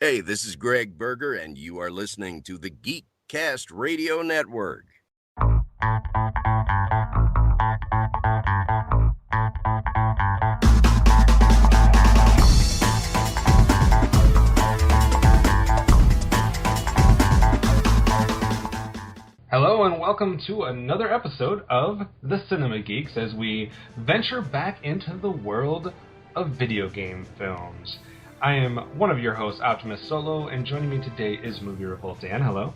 Hey, this is Greg Berger, and you are listening to the GeekCast Radio Network. Hello and welcome to another episode of the Cinema Geeks as we venture back into the world of video game films. I am one of your hosts, Optimus Solo, and joining me today is Movie Revolt Dan. Hello.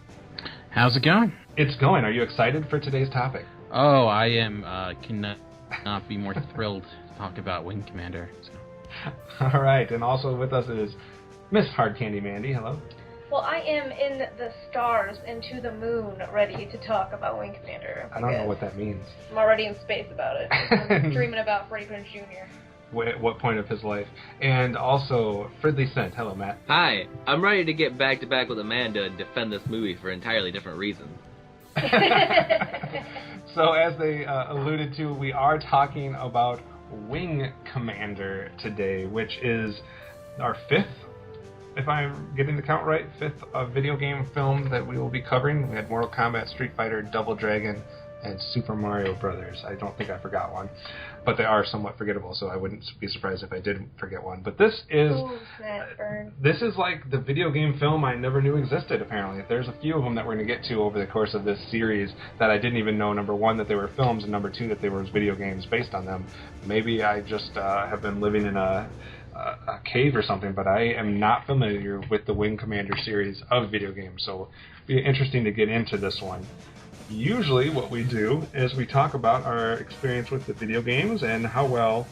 How's it going? It's going. Are you excited for today's topic? Oh, I am. Cannot not be more thrilled to talk about Wing Commander. So. All right, and also with us is Miss Hard Candy Mandy. Hello. Well, I am in the stars and to the moon ready to talk about Wing Commander. I don't know what that means. I'm already in space about it. I'm dreaming about Freddie Prinze Jr. What point of his life? And also, Fridley Scent. Hello, Matt. Hi, I'm ready to get back to back with Amanda and defend this movie for entirely different reasons. So, as they alluded to, we are talking about Wing Commander today, which is our fifth, if I'm getting the count right, fifth video game film that we will be covering. We had Mortal Kombat, Street Fighter, Double Dragon, and Super Mario Brothers. I don't think I forgot one, but they are somewhat forgettable, so I wouldn't be surprised if I did forget one. But this is like the video game film I never knew existed, apparently. There's a few of them that we're going to get to over the course of this series that I didn't even know, number one, that they were films, and number two, that they were video games based on them. Maybe I just have been living in a cave or something, but I am not familiar with the Wing Commander series of video games, so it'll be interesting to get into this one. Usually what we do is we talk about our experience with the video games and how well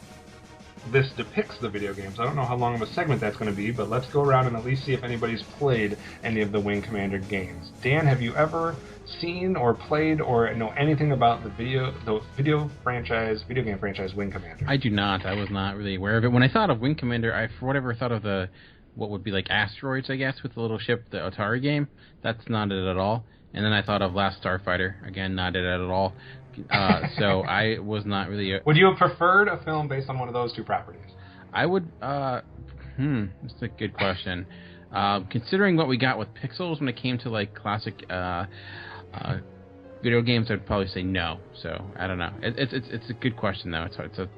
this depicts the video games. I don't know how long of a segment that's going to be, but let's go around and at least see if anybody's played any of the Wing Commander games. Dan, have you ever seen or played or know anything about the video game franchise Wing Commander? I do not. I was not really aware of it. When I thought of Wing Commander, I for whatever thought of what would be like asteroids, I guess, with the little ship, the Atari game. That's not it at all. And then I thought of Last Starfighter. Again, not it at all. So I was not really... Would you have preferred a film based on one of those two properties? I would... That's a good question. Considering what we got with Pixels when it came to like classic video games, I'd probably say no. So I don't know. It's a good question though.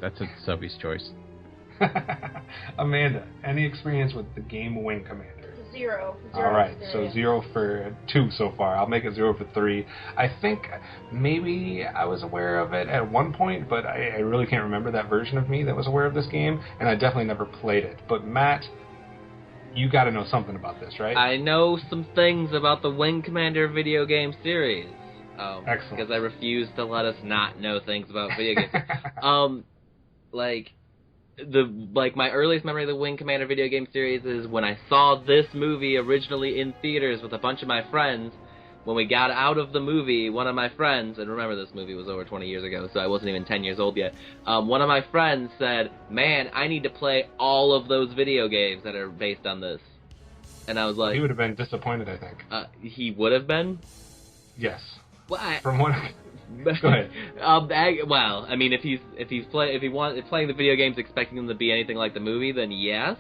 That's a Sophie's choice. Amanda, any experience with the game Wing Commander? Zero. All right, so 0 for 2 so far. I'll make it 0 for 3. I think maybe I was aware of it at one point, but I really can't remember that version of me that was aware of this game, and I definitely never played it. But Matt, you got to know something about this, right? I know some things about the Wing Commander video game series. Excellent. Because I refuse to let us not know things about video games. My earliest memory of the Wing Commander video game series is when I saw this movie originally in theaters with a bunch of my friends. When we got out of the movie, one of my friends, and remember this movie was over 20 years ago, so I wasn't even 10 years old yet, one of my friends said, "Man, I need to play all of those video games that are based on this." And I was like... He would have been disappointed, I think. He would have been? Yes. Well, From what... Go ahead. Well, I mean, if he's playing the video games expecting them to be anything like the movie, then yes.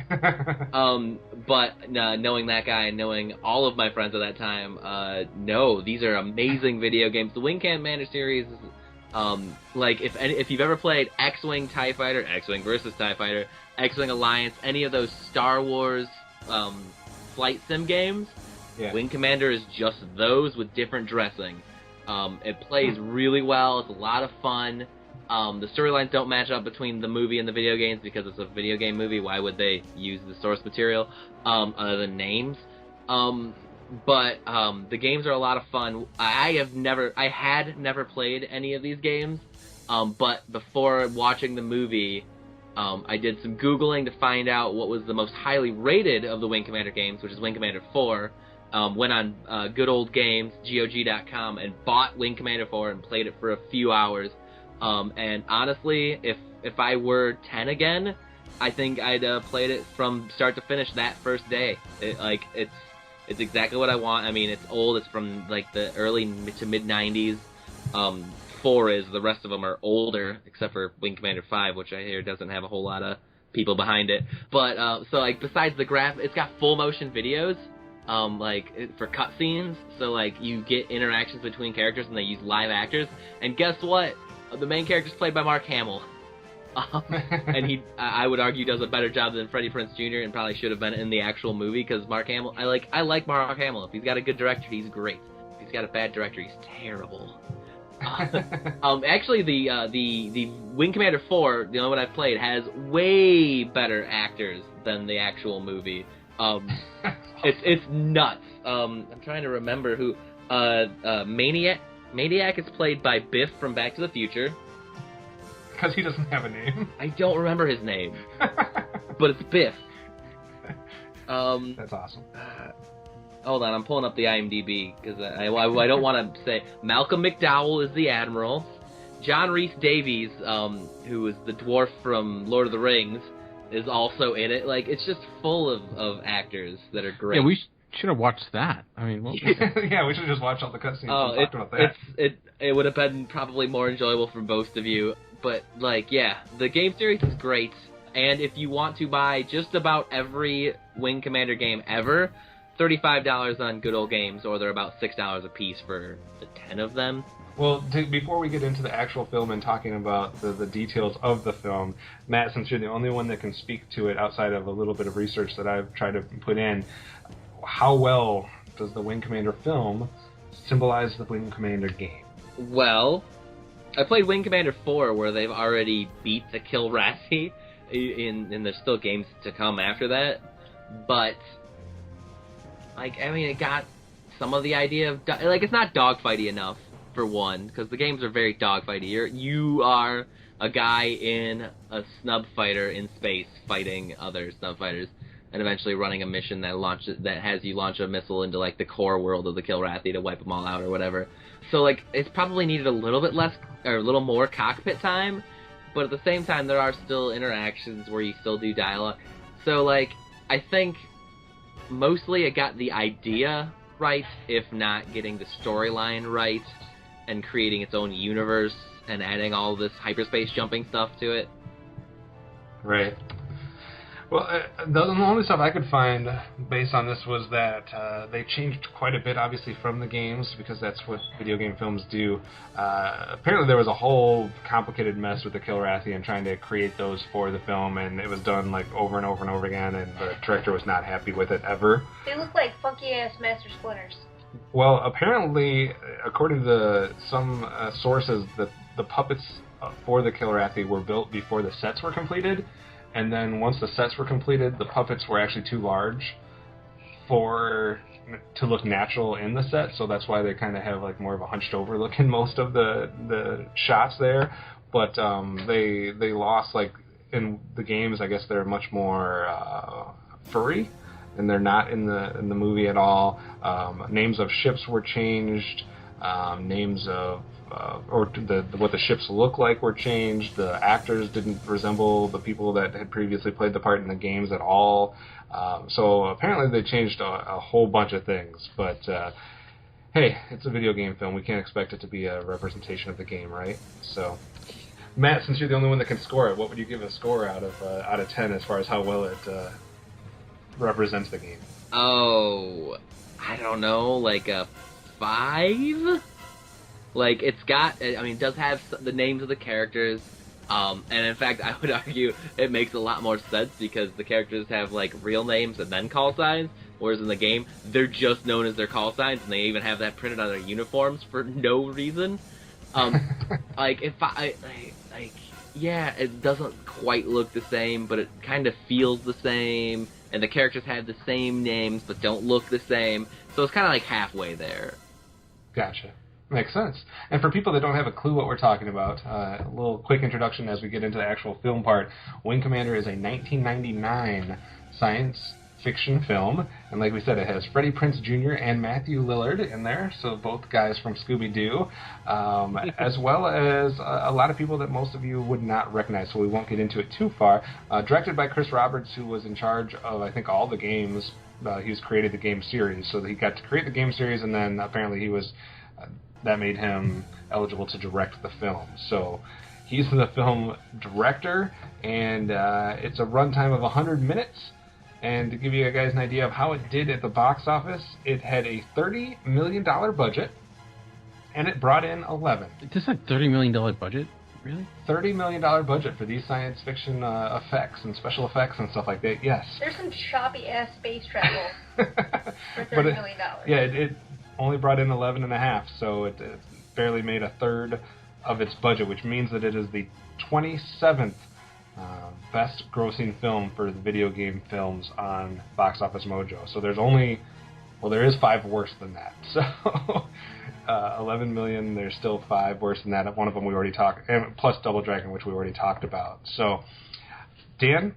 But knowing that guy and knowing all of my friends at that time, no, these are amazing video games. The Wing Commander series is, if you've ever played X-Wing TIE Fighter, X-Wing versus TIE Fighter, X-Wing Alliance, any of those Star Wars flight sim games, yeah. Wing Commander is just those with different dressing. It plays really well. It's a lot of fun. The storylines don't match up between the movie and the video games because it's a video game movie. Why would they use the source material other than names? But the games are a lot of fun. I had never played any of these games, but before watching the movie, I did some Googling to find out what was the most highly rated of the Wing Commander games, which is Wing Commander 4. Went on Good Old Games, GOG.com, and bought Wing Commander 4 and played it for a few hours. And honestly, if I were 10 again, I think I'd played it from start to finish that first day. It's exactly what I want. I mean, it's old. It's from like the early to mid 90s. 4 is. The rest of them are older, except for Wing Commander 5, which I hear doesn't have a whole lot of people behind it. But so like besides the it's got full motion videos. For cutscenes, so like you get interactions between characters and they use live actors. And guess what? The main character's played by Mark Hamill, and I would argue, does a better job than Freddie Prinze Jr. and probably should have been in the actual movie because Mark Hamill. I like Mark Hamill. If he's got a good director, he's great. If he's got a bad director, he's terrible. Actually, the Wing Commander 4, the only one I've played, has way better actors than the actual movie. It's nuts. I'm trying to remember who. Maniac is played by Biff from Back to the Future. Because he doesn't have a name. I don't remember his name, but it's Biff. That's awesome. Hold on, I'm pulling up the IMDb because I don't want to say. Malcolm McDowell is the Admiral. John Rhys Davies, who is the dwarf from Lord of the Rings, is also in it. Like, it's just full of actors that are great. Yeah, we should have watched that. I mean, what was it? Yeah, we should just watch all the cutscenes and talk about that. It would have been probably more enjoyable for both of you. But, like, yeah, the game series is great. And if you want to buy just about every Wing Commander game ever, $35 on Good Old Games, or they're about $6 a piece for the 10 of them. Well, before we get into the actual film and talking about the details of the film, Matt, since you're the only one that can speak to it outside of a little bit of research that I've tried to put in, how well does the Wing Commander film symbolize the Wing Commander game? Well, I played Wing Commander 4, where they've already beat the Kilrathi, and there's still games to come after that, but, like, I mean, it got some of the idea of, like, it's not dogfighty enough, for one, because the games are very dogfighty. You are a guy in a snub fighter in space fighting other snub fighters, and eventually running a mission that has you launch a missile into like the core world of the Kilrathi to wipe them all out or whatever. So like it's probably needed a little bit less or a little more cockpit time, but at the same time there are still interactions where you still do dialogue. So like I think mostly it got the idea right, if not getting the storyline right. And creating its own universe and adding all this hyperspace jumping stuff to it. Right. Well, the only stuff I could find based on this was that they changed quite a bit, obviously, from the games, because that's what video game films do. Apparently there was a whole complicated mess with the Kilrathi and trying to create those for the film, and it was done like over and over and over again, and the director was not happy with it ever. They look like funky-ass Master Splinters. Well, apparently, according to some sources, the puppets for the Kilrathi were built before the sets were completed, and then once the sets were completed, the puppets were actually too large to look natural in the set, so that's why they kind of have like more of a hunched over look in most of the shots there. But they lost, like in the games, I guess they're much more furry. And they're not in the movie at all. Names of ships were changed. Names of what the ships look like were changed. The actors didn't resemble the people that had previously played the part in the games at all. So apparently they changed a whole bunch of things. But hey, it's a video game film. We can't expect it to be a representation of the game, right? So, Matt, since you're the only one that can score it, what would you give a score out of 10 as far as how well it represents the game? Oh, I don't know, like a 5? Like, it's got, I mean, it does have the names of the characters, and in fact, I would argue it makes a lot more sense because the characters have, like, real names and then call signs, whereas in the game, they're just known as their call signs, and they even have that printed on their uniforms for no reason. Yeah, it doesn't quite look the same, but it kind of feels the same. And the characters have the same names, but don't look the same. So it's kind of like halfway there. Gotcha. Makes sense. And for people that don't have a clue what we're talking about, a little quick introduction as we get into the actual film part. Wing Commander is a 1999 science fiction film. And like we said, it has Freddie Prinze Jr. and Matthew Lillard in there, so both guys from Scooby-Doo, as well as a lot of people that most of you would not recognize, so we won't get into it too far. Directed by Chris Roberts, who was in charge of, I think, all the games. He's created the game series, so he got to create the game series, and then apparently he was that made him eligible to direct the film. So He's the film director, and it's a runtime of 100 minutes. And to give you guys an idea of how it did at the box office, it had a $30 million budget, and it brought in 11. Just a $30 million budget? Really? $30 million budget for these science fiction effects and special effects and stuff like that, yes. There's some choppy-ass space travel for $30 million. Yeah, it only brought in 11 and a half, so it barely made a third of its budget, which means that it is the 27th best grossing film for the video game films on Box Office Mojo. So there is 5 worse than that. So 11 million, there's still 5 worse than that. One of them we already talked, and plus Double Dragon, which we already talked about. So, Dan,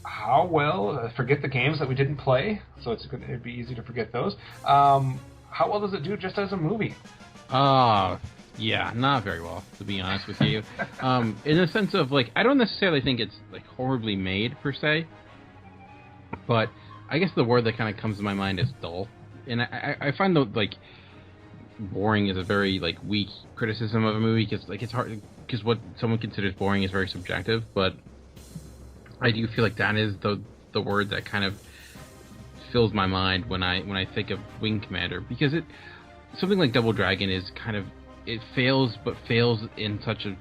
how well, forget the games that we didn't play, so it'd be easy to forget those. How well does it do just as a movie? Yeah, not very well, to be honest with you. In the sense of, like, I don't necessarily think it's, like, horribly made, per se. But I guess the word that kind of comes to my mind is dull. And I find, though, like, boring is a very, like, weak criticism of a movie, because, like, it's hard, because what someone considers boring is very subjective. But I do feel like that is the word that kind of fills my mind when I think of Wing Commander. Because something like Double Dragon is kind of, it fails, but fails in such a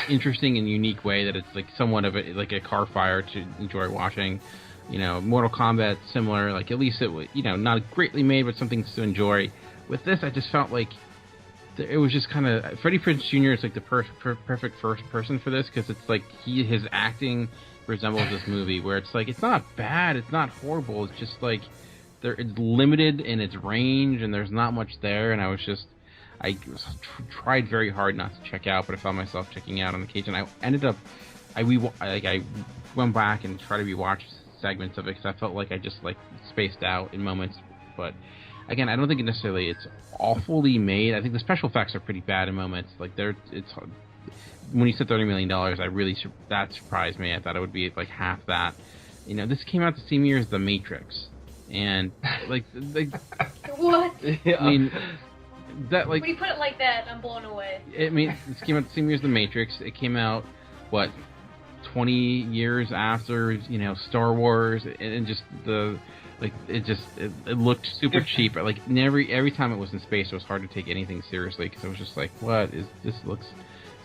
interesting and unique way that it's like somewhat of like a car fire to enjoy watching. You know, Mortal Kombat, similar. Like, at least it was, you know, not greatly made, but something to enjoy. With this, I just felt like it was just kind of, Freddie Prinze Jr. is like the perfect first person for this, because it's like his acting resembles this movie, where it's like, it's not bad, it's not horrible, it's just like it's limited in its range, and there's not much there. And I tried very hard not to check out, but I found myself checking out on occasion. I went back and tried to rewatch segments of it, because I felt like I just, like, spaced out in moments. But again, I don't think it's awfully made. I think the special effects are pretty bad in moments. Like, it's when you said $30 million, that surprised me. I thought it would be like half that. You know, this came out the same year as The Matrix, and like what? I mean, that, like, when you put it like that, I'm blown away. I mean, this came out the same year as The Matrix. It came out, what, 20 years after, you know, Star Wars, and just it looked super cheap. Like, every time it was in space, it was hard to take anything seriously, because it was just like, what is this? Looks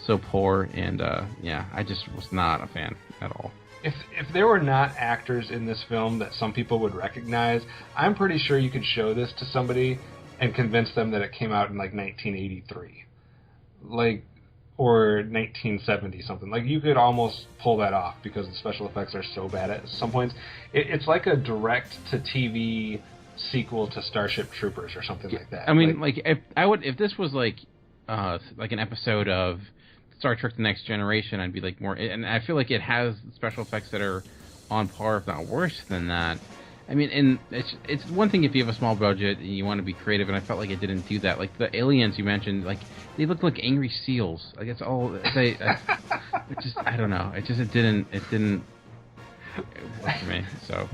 so poor. And yeah, I just was not a fan at all. If there were not actors in this film that some people would recognize, I'm pretty sure you could show this to somebody and convince them that it came out in, like, 1983. Like, or 1970 something. Like, you could almost pull that off, because the special effects are so bad at some points. It's like a direct-to-TV sequel to Starship Troopers or something like that. I mean, like if this was like an episode of Star Trek: The Next Generation, I'd be like more. And I feel like it has special effects that are on par, if not worse than that. I mean, and it's one thing if you have a small budget and you want to be creative, and I felt like it didn't do that. Like, the aliens you mentioned, like, they look like angry seals. Like, it's all it just, I don't know. It didn't work for me. So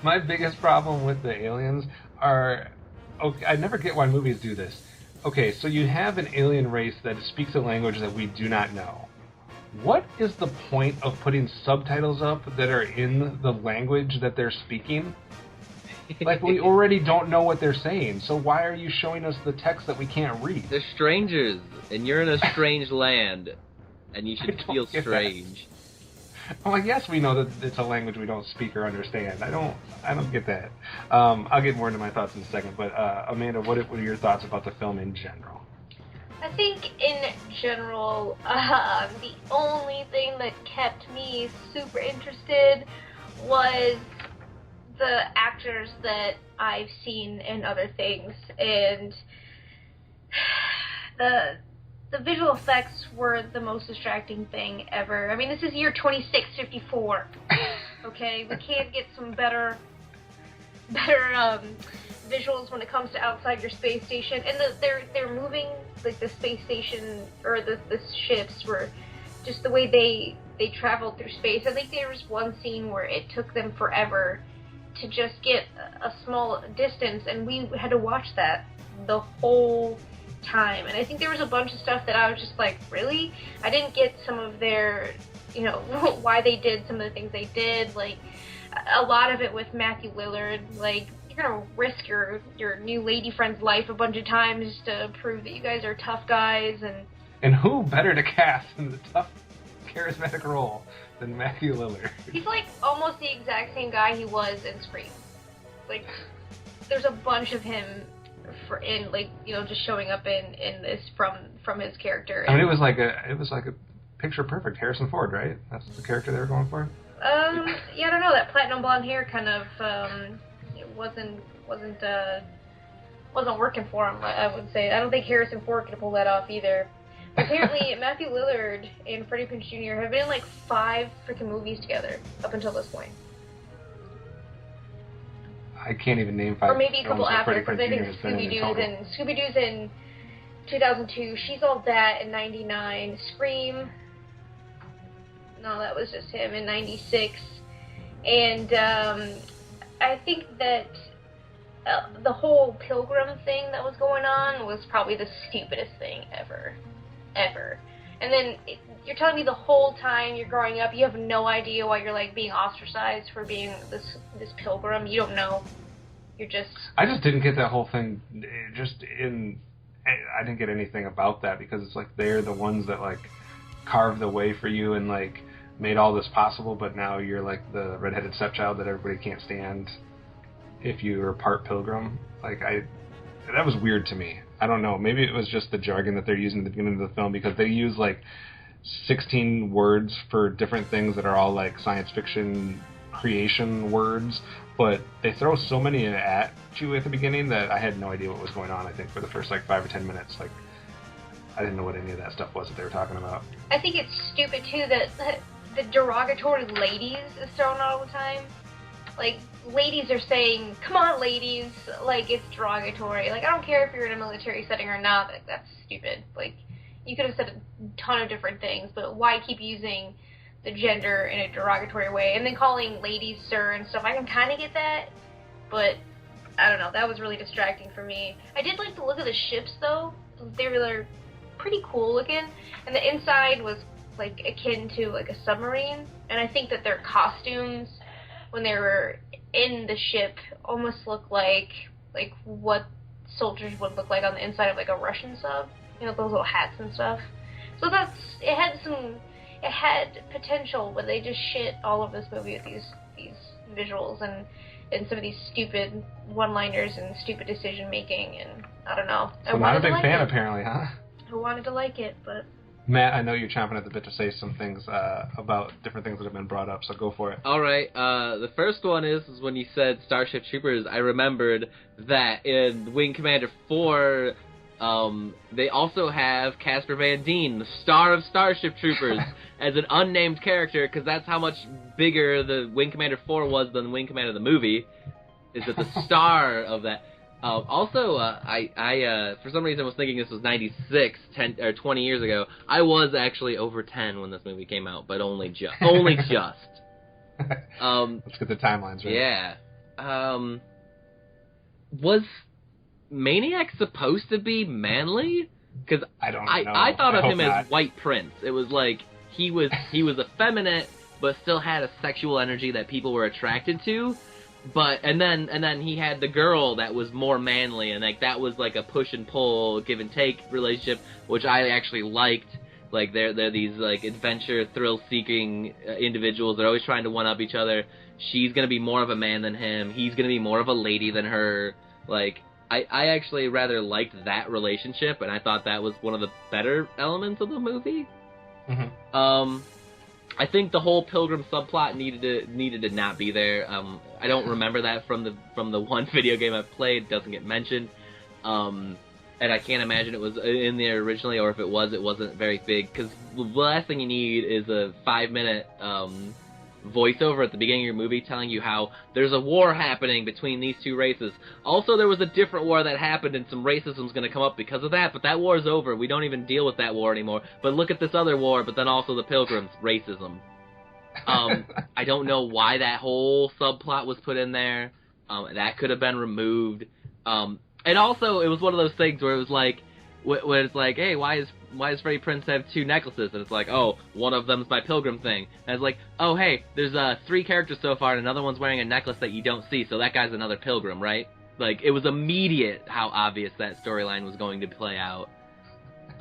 my biggest problem with the aliens are, okay, I never get why movies do this. Okay, so you have an alien race that speaks a language that we do not know. What is the point of putting subtitles up that are in the language that they're speaking? Like, we already don't know what they're saying, so why are you showing us the text that we can't read? They're strangers, and you're in a strange land, and you should feel strange. I'm like, yes, we know that it's a language we don't speak or understand. I don't get that. I'll get more into my thoughts in a second, but Amanda, what are your thoughts about the film in general? I think in general, the only thing that kept me super interested was the actors that I've seen in other things, and the visual effects were the most distracting thing ever. I mean, this is year 2654. Okay, we can't get some better visuals when it comes to outside your space station, and they're moving, like, the space station or the ships were just the way they traveled through space. I think there was one scene where it took them forever to just get a small distance, and we had to watch that the whole time. And I think there was a bunch of stuff that I was just like, really? I didn't get some of their, why they did some of the things they did. Like, a lot of it with Matthew Lillard, like, you're gonna risk your new lady friend's life a bunch of times to prove that you guys are tough guys. And who better to cast in the tough, charismatic role than Matthew Lillard? He's like almost the exact same guy he was in Scream. Like, there's a bunch of him just showing up in this from his character. I mean, it was like a picture perfect Harrison Ford, right? That's the character they were going for. Yeah, I don't know. That platinum blonde hair kind of it wasn't working for him. I would say. I don't think Harrison Ford could pull that off either. Apparently, Matthew Lillard and Freddie Prinze Jr. have been in like 5 freaking movies together up until this point. I can't even name 5. Or maybe a couple after, because I think Scooby-Doo's in 2002. She's All That in 99. Scream. No, that was just him in 96. And I think that the whole Pilgrim thing that was going on was probably the stupidest thing ever. And then you're telling me the whole time you're growing up, you have no idea why you're like being ostracized for being this pilgrim. You don't know. You're just. I just didn't get that whole thing. I didn't get anything about that, because it's like they're the ones that like carved the way for you and like made all this possible, but now you're like the redheaded stepchild that everybody can't stand if you're part pilgrim. Like, that was weird to me. I don't know. Maybe it was just the jargon that they're using at the beginning of the film, because they use like 16 words for different things that are all like science fiction creation words, but they throw so many at you at the beginning that I had no idea what was going on. I think for the first like 5 or 10 minutes, like, I didn't know what any of that stuff was that they were talking about. I think it's stupid too that the derogatory ladies is thrown all the time. Like, ladies are saying, come on ladies, like, it's derogatory. Like, I don't care if you're in a military setting or not, that's stupid. Like, you could have said a ton of different things, but why keep using the gender in a derogatory way? And then calling ladies sir and stuff, I can kind of get that, but I don't know, that was really distracting for me. I did like the look of the ships, though. They were pretty cool looking, and the inside was, like, akin to, like, a submarine, and I think that their costumes when they were in the ship almost looked like what soldiers would look like on the inside of like a Russian sub. Those little hats and stuff. So it had potential, but they just shit all over this movie with these visuals and some of these stupid one-liners and stupid decision making, and I don't know. So not a big fan apparently, huh? I wanted to like it, but. Matt, I know you're chomping at the bit to say some things about different things that have been brought up, so go for it. All right. The first one is when you said Starship Troopers, I remembered that in Wing Commander 4, they also have Casper Van Dien, the star of Starship Troopers, as an unnamed character, because that's how much bigger the Wing Commander 4 was than Wing Commander the movie, is that the star of that. Also, I for some reason was thinking this was 96, 20 years ago. I was actually over 10 when this movie came out, but only just. Let's get the timelines right. Yeah. Was Maniac supposed to be manly? Because I don't know. I thought of him not. as White Prince. It was like he was effeminate, but still had a sexual energy that people were attracted to. But and then he had the girl that was more manly, and like that was like a push and pull, give and take relationship, which I actually liked. Like they're these like adventure, thrill seeking individuals. They're always trying to one up each other. She's gonna be more of a man than him. He's gonna be more of a lady than her. Like I actually rather liked that relationship, and I thought that was one of the better elements of the movie. Mm-hmm. I think the whole Pilgrim subplot needed to not be there. I don't remember that from the one video game I've played. It doesn't get mentioned, and I can't imagine it was in there originally, or if it was, it wasn't very big. Because the last thing you need is a 5-minute voiceover at the beginning of your movie telling you how there's a war happening between these two races. Also, there was a different war that happened, and some racism's going to come up because of that, but that war's over. We don't even deal with that war anymore. But look at this other war, but then also the Pilgrims, racism. I don't know why that whole subplot was put in there. That could have been removed. And also, it was one of those things where it was like, where it's like, hey, why does Freddie Prinze have 2 necklaces? And it's like, oh, one of them's my pilgrim thing. And it's like, oh, hey, there's 3 characters so far, and another one's wearing a necklace that you don't see, so that guy's another pilgrim, right? Like, it was immediate how obvious that storyline was going to play out.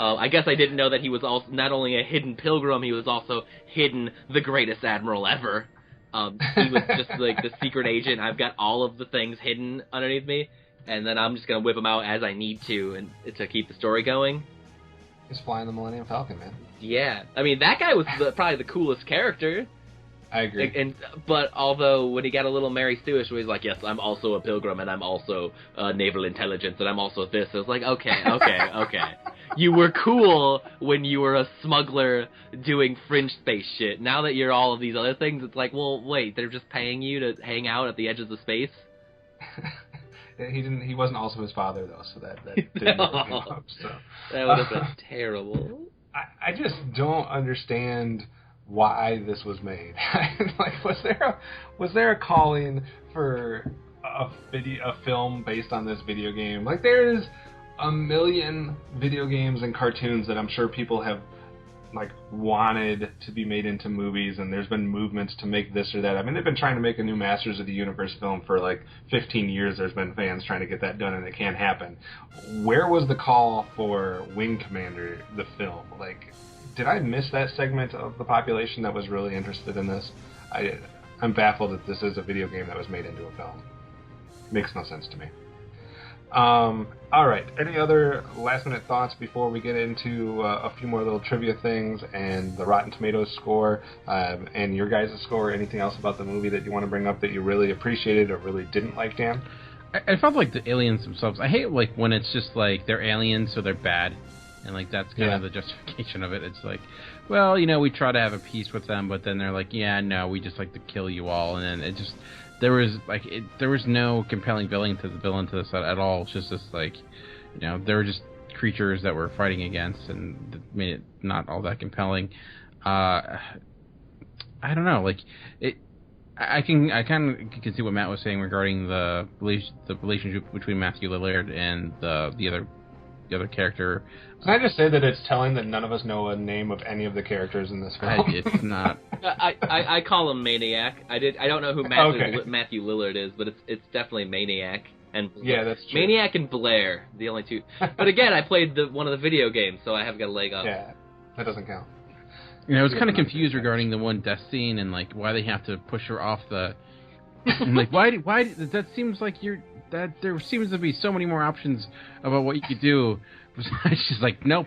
I guess I didn't know that he was also not only a hidden pilgrim, he was also hidden the greatest admiral ever. He was just like the secret agent. I've got all of the things hidden underneath me, and then I'm just gonna whip them out as I need to, and to keep the story going. He's flying the Millennium Falcon, man. Yeah, I mean that guy was probably the coolest character. I agree. But although when he got a little Mary Stuish, where he's like, yes, I'm also a pilgrim, and I'm also naval intelligence, and I'm also this. I was like, okay. You were cool when you were a smuggler doing fringe space shit. Now that you're all of these other things, it's like, well, wait, they're just paying you to hang out at the edges of space? He wasn't also his father, though, so that didn't really come up. So. That would have been terrible. I just don't understand why this was made. Like, was there a calling for a film based on this video game? Like, there's a million video games and cartoons that I'm sure people have like wanted to be made into movies, and there's been movements to make this or that. I mean, they've been trying to make a new Masters of the Universe film for like 15 years. There's been fans trying to get that done, and it can't happen. Where was the call for Wing Commander, the film? Like, did I miss that segment of the population that was really interested in this? I'm baffled that this is a video game that was made into a film. Makes no sense to me. All right. Any other last-minute thoughts before we get into a few more little trivia things and the Rotten Tomatoes score and your guys' score? Anything else about the movie that you want to bring up that you really appreciated or really didn't like, Dan? I felt like the aliens themselves. I hate like when it's just like they're aliens, so they're bad, and like that's kind of the justification of it. It's like, well, you know, we try to have a peace with them, but then they're like, yeah, no, we just like to kill you all, and then it just. There was no compelling villain to this at all. It's just this, like, you know, they were just creatures that we're fighting against, and that made it not all that compelling. I don't know, like it. I kind of can see what Matt was saying regarding the relationship between Matthew Lillard and the other character. Can I just say that it's telling that none of us know a name of any of the characters in this film? It's not. I call him Maniac. I don't know who Matthew Lillard is, but it's definitely Maniac and yeah, that's true. Maniac and Blair, the only two. But again, I played one of the video games, so I have got a leg up. Yeah, that doesn't count. You know, I was kind of confused regarding the one death scene and like why they have to push her off the. And like why that seems like there seems to be so many more options about what you could do. She's like, nope,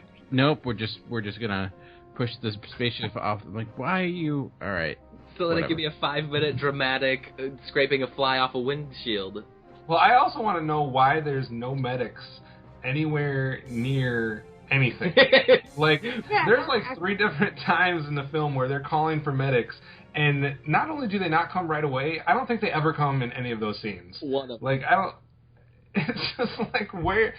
we're just gonna push this spaceship off. I'm like, why are you? All right. So that it could be a 5-minute dramatic scraping a fly off a windshield. Well, I also want to know why there's no medics anywhere near anything. Like, there's like 3 different times in the film where they're calling for medics, and not only do they not come right away, I don't think they ever come in any of those scenes. One of them. Like, I don't. It's just like, where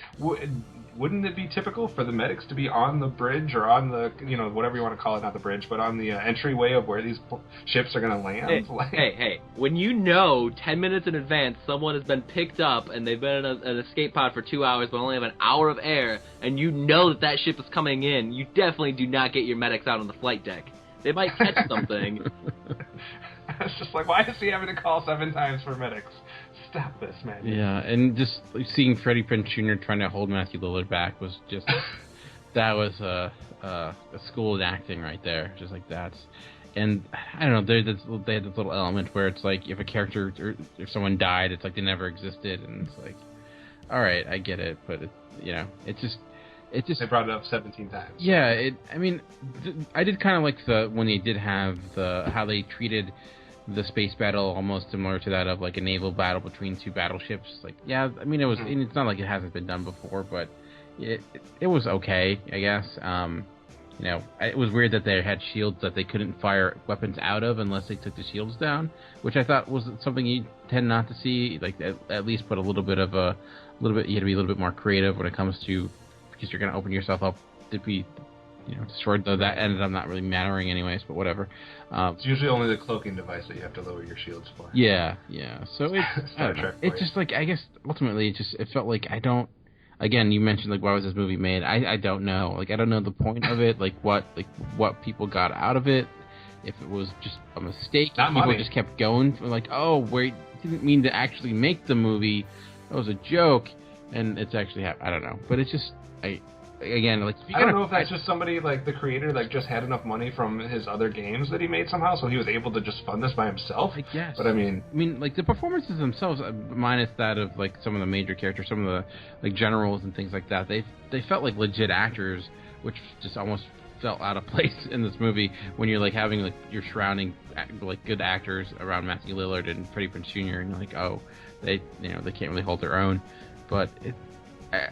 wouldn't it be typical for the medics to be on the bridge or on the, you know, whatever you want to call it, not the bridge, but on the entryway of where these ships are going to land? Hey, when you know 10 minutes in advance someone has been picked up and they've been in an escape pod for 2 hours but only have an hour of air, and you know that ship is coming in, you definitely do not get your medics out on the flight deck. They might catch something. It's just like, why is he having to call 7 times for medics? Stop this, man. Yeah, and just seeing Freddie Prinze Jr. trying to hold Matthew Lillard back was just that was a school in acting right there, just like that. And I don't know, they had this little element where it's like if a character or if someone died, it's like they never existed, and it's like, all right, I get it, but it just they brought it up 17 times. Yeah, I mean, I did kind of like when they did have how they treated the space battle almost similar to that of like a naval battle between 2 battleships. Like, yeah, I mean, it was. It's not like it hasn't been done before, but it was okay, I guess. It was weird that they had shields that they couldn't fire weapons out of unless they took the shields down, which I thought was something you tend not to see. Like, at least put a little bit. You had to be a little bit more creative when it comes to, because you're going to open yourself up to be, destroyed. Though that ended up not really mattering anyways, but whatever. It's usually only the cloaking device that you have to lower your shields for. Yeah. So it's just like, I guess ultimately it felt like I again, you mentioned like why was this movie made? I don't know. Like I don't know the point of it. Like what people got out of it. If it was just a mistake, Not people money. just kept going. Like, oh wait, didn't mean to actually make the movie. That was a joke, and it's actually I don't know. But it's just again, like I don't know if that's just somebody like the creator like just had enough money from his other games that he made somehow, so he was able to just fund this by himself. I guess. But I mean, like the performances themselves, minus that of like some of the major characters, some of the like generals and things like that, they felt like legit actors, which just almost felt out of place in this movie when you're like having like you're surrounding like good actors around Matthew Lillard and Freddie Prinze Jr. and you're like, oh, they can't really hold their own. But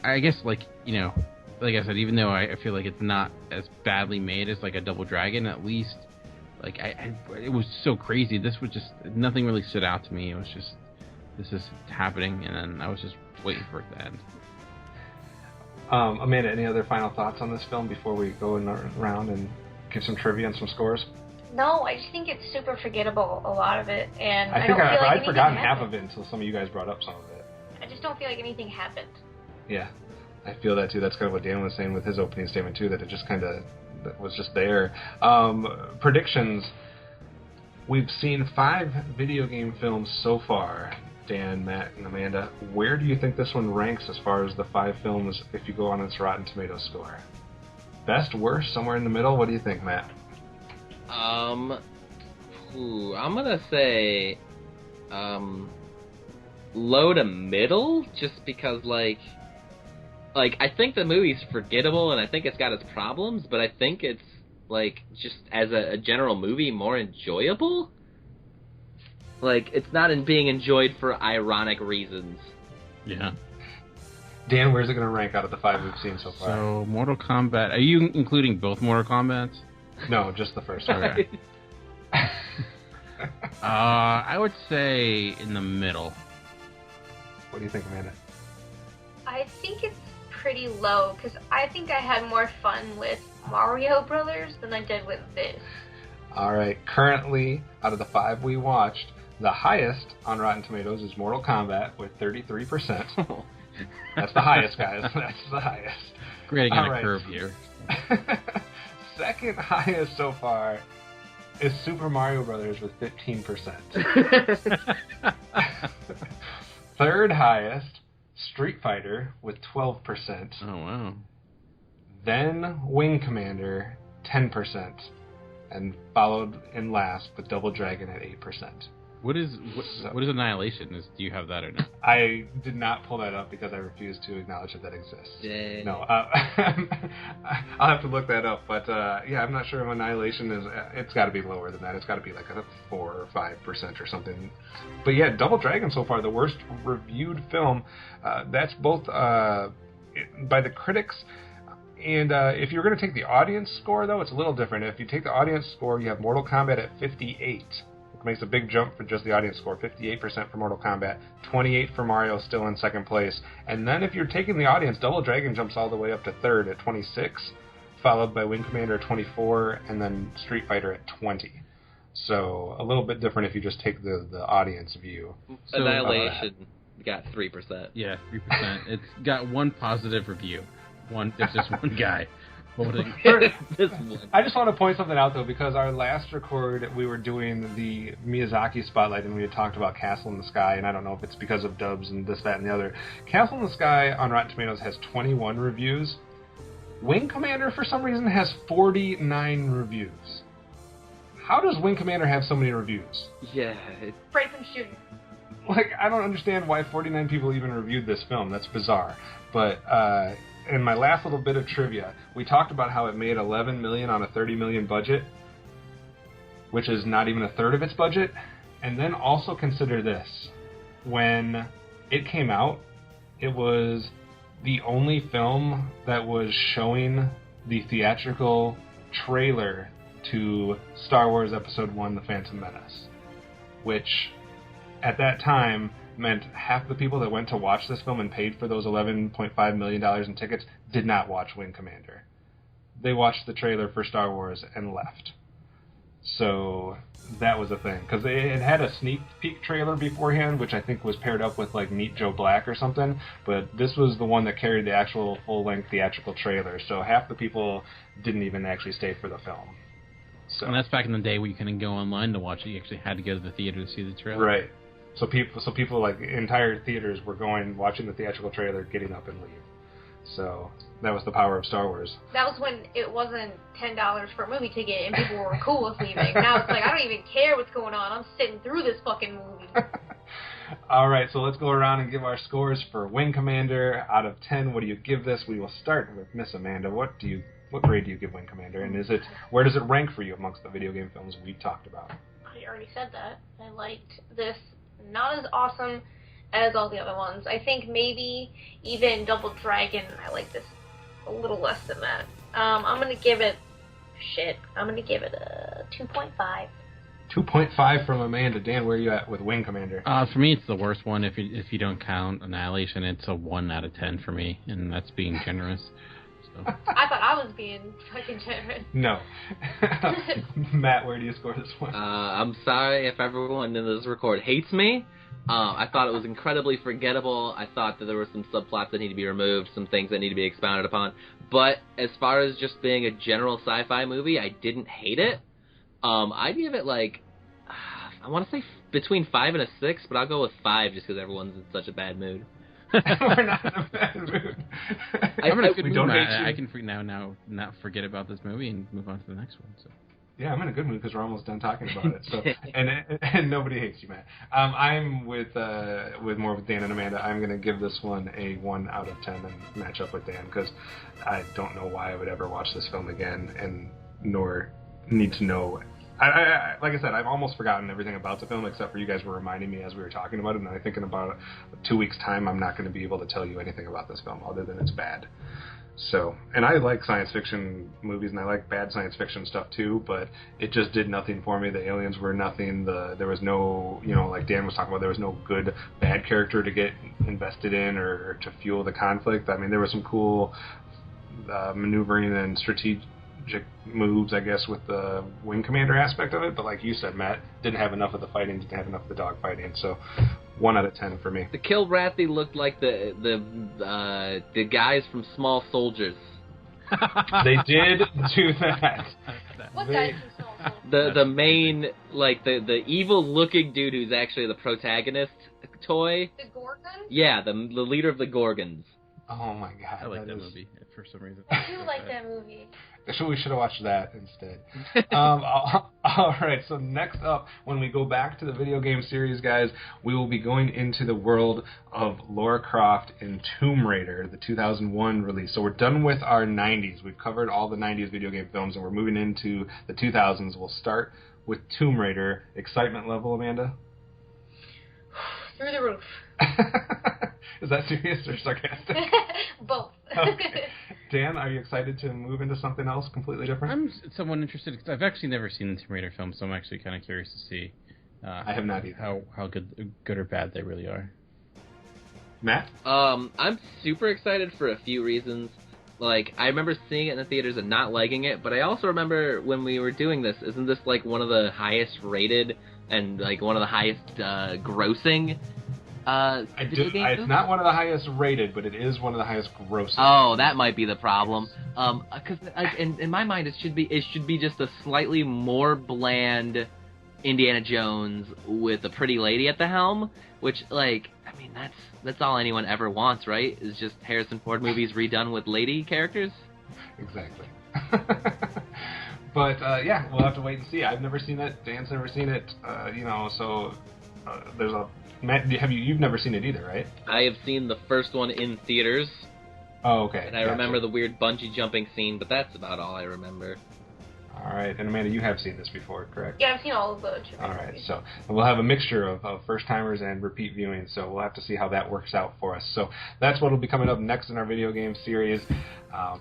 I guess like like I said, even though I feel like it's not as badly made as like a Double Dragon, at least like it was so crazy. This was just nothing really stood out to me. It was just this is happening, and then I was just waiting for it to end. Amanda, any other final thoughts on this film before we go around and give some trivia and some scores? No, I just think it's super forgettable, a lot of it, and I don't think feel like I'd forgotten anything half happened. of it until some of you guys brought up some of it. I just don't feel like anything happened. Yeah, I feel that too. That's kind of what Dan was saying with his opening statement too, that it just kind of was just there. Predictions. We've seen 5 video game films so far. Dan, Matt, and Amanda, where do you think this one ranks as far as the 5 films if you go on its Rotten Tomatoes score? Best, worst, somewhere in the middle? What do you think, Matt? I'm gonna say low to middle, just because like I think the movie's forgettable and I think it's got its problems, but I think it's like just as a general movie more enjoyable. Like it's not being enjoyed for ironic reasons. Yeah. Dan, where's it going to rank out of the 5 we've seen so far? So Mortal Kombat. Are you including both Mortal Kombats? No, just the first one. Okay. I would say in the middle. What do you think, Amanda? I think it's pretty low, because I think I had more fun with Mario Brothers than I did with this. All right, currently, out of the 5 we watched, the highest on Rotten Tomatoes is Mortal Kombat with 33%. That's the highest, guys. That's the highest. Grading on All a right. curve here. Second highest so far is Super Mario Brothers with 15%. Third highest, Street Fighter with 12%. Oh wow. Then Wing Commander, 10%. And followed in last with Double Dragon at 8%. What is Annihilation? Do you have that or not? I did not pull that up because I refuse to acknowledge that exists. Yay. No, I'll have to look that up. But yeah, I'm not sure if Annihilation is. It's got to be lower than that. It's got to be like a 4 or 5% or something. But yeah, Double Dragon so far, the worst reviewed film. That's both by the critics. And if you're going to take the audience score, though, it's a little different. If you take the audience score, you have Mortal Kombat at 58. Makes a big jump for just the audience score. 58% for Mortal Kombat, 28 for Mario, still in second place. And then if you're taking the audience, Double Dragon jumps all the way up to third at 26, followed by Wing Commander at 24, and then Street Fighter at 20. So a little bit different if you just take the audience view. So, Annihilation got 3%. Yeah, 3%. It's got one positive review. It's just one guy holding. This one. I just want to point something out, though, because our last record, we were doing the Miyazaki Spotlight, and we had talked about Castle in the Sky, and I don't know if it's because of dubs and this, that, and the other. Castle in the Sky on Rotten Tomatoes has 21 reviews. Wing Commander, for some reason, has 49 reviews. How does Wing Commander have so many reviews? Yeah. Freddie Prinze Jr. Like, I don't understand why 49 people even reviewed this film. That's bizarre. But, in my last little bit of trivia, we talked about how it made $11 million on a $30 million budget, which is not even a third of its budget. And then also consider this. When it came out, it was the only film that was showing the theatrical trailer to Star Wars Episode 1, The Phantom Menace, which, at that time, meant half the people that went to watch this film and paid for those $11.5 million in tickets did not watch Wing Commander. They watched the trailer for Star Wars and left. So that was a thing, because it had a sneak peek trailer beforehand, which I think was paired up with like Meet Joe Black or something, but this was the one that carried the actual full-length theatrical trailer, so half the people didn't even actually stay for the film. So. And that's back in the day where you couldn't go online to watch it. You actually had to go to the theater to see the trailer. Right. So people like entire theaters were watching the theatrical trailer, getting up and leave. So that was the power of Star Wars. That was when it wasn't $10 for a movie ticket and people were cool with leaving. Now it's like, I don't even care what's going on. I'm sitting through this fucking movie. All right, so let's go around and give our scores for Wing Commander. Out of 10, what do you give this? We will start with Miss Amanda. What grade do you give Wing Commander? And where does it rank for you amongst the video game films we talked about? I already said that. I liked this not as awesome as all the other ones. I think maybe even Double Dragon, I like this a little less than that. I'm going to give it a 2.5. 2.5 from Amanda. Dan, where are you at with Wing Commander? For me, it's the worst one. If you don't count Annihilation, it's a 1 out of 10 for me, and that's being generous. So. I thought I was being fucking generous. No. Matt, where do you score this one? I'm sorry if everyone in this record hates me. I thought it was incredibly forgettable. I thought that there were some subplots that need to be removed, some things that need to be expounded upon. But as far as just being a general sci-fi movie, I didn't hate it. I'd give it I want to say between 5 and a 6, but I'll go with 5 just because everyone's in such a bad mood. We're not in a bad mood. I'm in a good mood, Matt. I can now not forget about this movie and move on to the next one. So. Yeah, I'm in a good mood because we're almost done talking about it. So, and nobody hates you, Matt. I'm with more with Dan and Amanda. I'm going to give this one a 1 out of 10 and match up with Dan because I don't know why I would ever watch this film again, and nor need to know. I like I said, I've almost forgotten everything about the film except for you guys were reminding me as we were talking about it, and I think in about 2 weeks' time I'm not going to be able to tell you anything about this film other than it's bad. So, and I like science fiction movies, and I like bad science fiction stuff too, but it just did nothing for me. The aliens were nothing. There was no, like Dan was talking about, there was no good bad character to get invested in or to fuel the conflict. I mean, there was some cool maneuvering and strategic moves, I guess, with the Wing Commander aspect of it, but like you said, Matt, didn't have enough of the fighting, didn't have enough of the dog fighting, so 1 out of 10 for me. The Kilrathi looked like the guys from Small Soldiers. They did do that. What guys from Small Soldiers? The main, like, the evil-looking dude who's actually the protagonist toy. The Gorgon? Yeah, the leader of the Gorgons. Oh my god. I like that movie for some reason. I do like that movie. We should have watched that instead. All right, so next up, when we go back to the video game series, guys, we will be going into the world of Lara Croft in Tomb Raider, the 2001 release. So we're done with our 90s. We've covered all the 90s video game films, and we're moving into the 2000s. We'll start with Tomb Raider. Excitement level, Amanda? Through the roof. Is that serious or sarcastic? Both. Okay. Dan, are you excited to move into something else completely different? I'm somewhat interested because I've actually never seen the Tomb Raider films, so I'm actually kind of curious to see. I have not either. How good or bad they really are. Matt? I'm super excited for a few reasons. Like, I remember seeing it in the theaters and not liking it, but I also remember when we were doing this, isn't this like one of the highest rated and like one of the highest grossing video game films? It's not one of the highest rated, but it is one of the highest grossing. Oh, that might be the problem. Because in my mind, it should be just a slightly more bland Indiana Jones with a pretty lady at the helm, which, like, I mean, that's all anyone ever wants, right? Is just Harrison Ford movies redone with lady characters. Exactly. But yeah, we'll have to wait and see. I've never seen it. Dan's never seen it. So there's a Matt. You've never seen it either, right? I have seen the first one in theaters. Oh, okay. And I remember the weird bungee jumping scene, but that's about all I remember. All right, and Amanda, you have seen this before, correct? Yeah, I've seen all of the All right, so we'll have a mixture of first-timers and repeat viewing, so we'll have to see how that works out for us. So that's what will be coming up next in our video game series.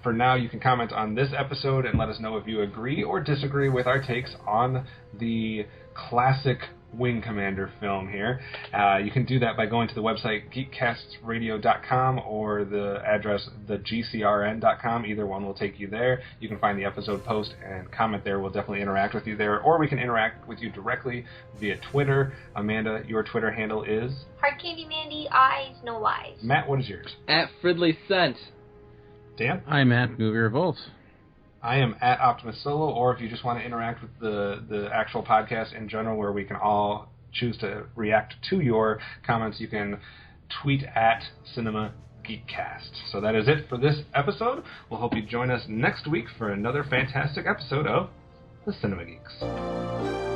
For now, you can comment on this episode and let us know if you agree or disagree with our takes on the classic Wing Commander film here. You can do that by going to the website geekcastradio.com or the address thegcrn.com. Either one will take you there. You can find the episode post and comment there. We'll definitely interact with you there. Or we can interact with you directly via Twitter. Amanda, your Twitter handle is? Hard Candy Mandy, eyes, no lies. Matt, what is yours? At Fridley Scent. Dan? I'm at Movie Revolts. I am at Optimus Solo, or if you just want to interact with the actual podcast in general where we can all choose to react to your comments, you can tweet at Cinema GeekCast. So that is it for this episode. We'll hope you join us next week for another fantastic episode of The Cinema Geeks.